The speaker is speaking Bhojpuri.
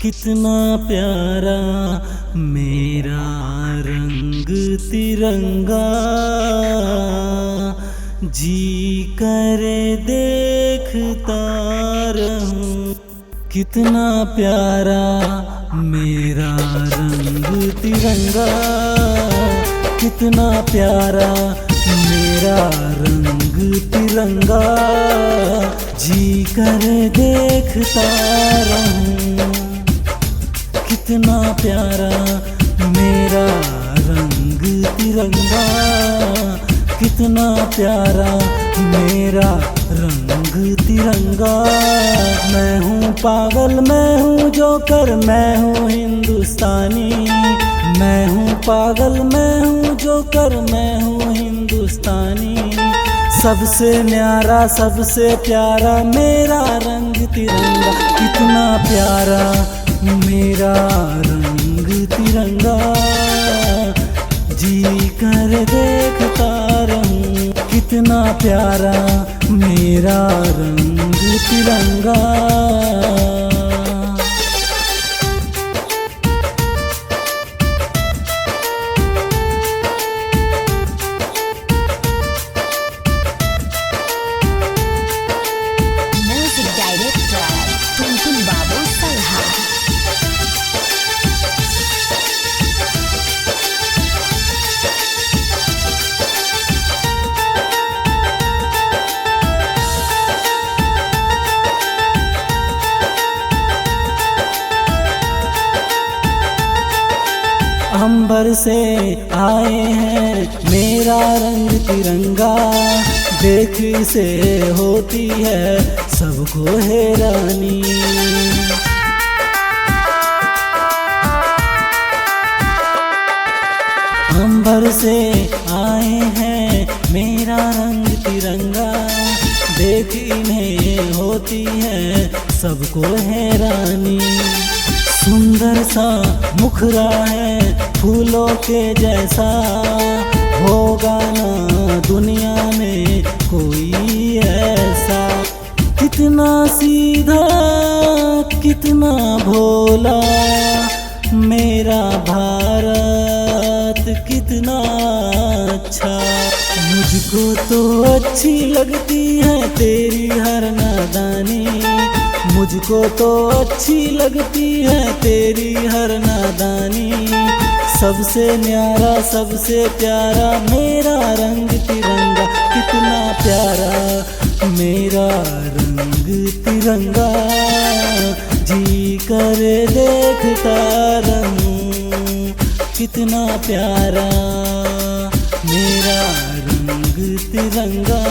कितना प्यारा मेरा रंग तिरंगा, जी करे देखता रहूं। कितना प्यारा मेरा रंग तिरंगा, कितना प्यारा मेरा रंग तिरंगा, जी करे देखता रहूं। कितना प्यारा मेरा रंग तिरंगा, कितना प्यारा मेरा रंग तिरंगा। मैं हूँ पागल, मैं हूँ जोकर, मैं हूँ हिंदुस्तानी। मैं हूँ पागल, मैं हूँ जोकर, मैं हूँ हिंदुस्तानी। सबसे न्यारा, सबसे प्यारा मेरा रंग तिरंगा। कितना प्यारा मेरा रंग तिरंगा, जी कर देखता रहूं। कितना प्यारा मेरा रंग तिरंगा। म्यूजिक डायरेक्टर टुनटुन बाबू सल्हा। अंबर से आए हैं मेरा रंग तिरंगा, देख से होती है सबको हैरानी। अंबर से आए हैं मेरा रंग तिरंगा, देख इन्हें होती है सबको हैरानी। सुंदर सा मुखरा है फूलों के जैसा, होगा ना दुनिया में कोई ऐसा। कितना सीधा, कितना भोला मेरा भारत, कितना अच्छा। मुझको तो अच्छी लगती है तेरी हर नादानी, मुझको तो अच्छी लगती है तेरी हर नादानी। सबसे न्यारा, सबसे प्यारा मेरा रंग तिरंगा। कितना प्यारा मेरा रंग तिरंगा, जी करे देखता रहूं। कितना प्यारा मेरा रंग तिरंगा।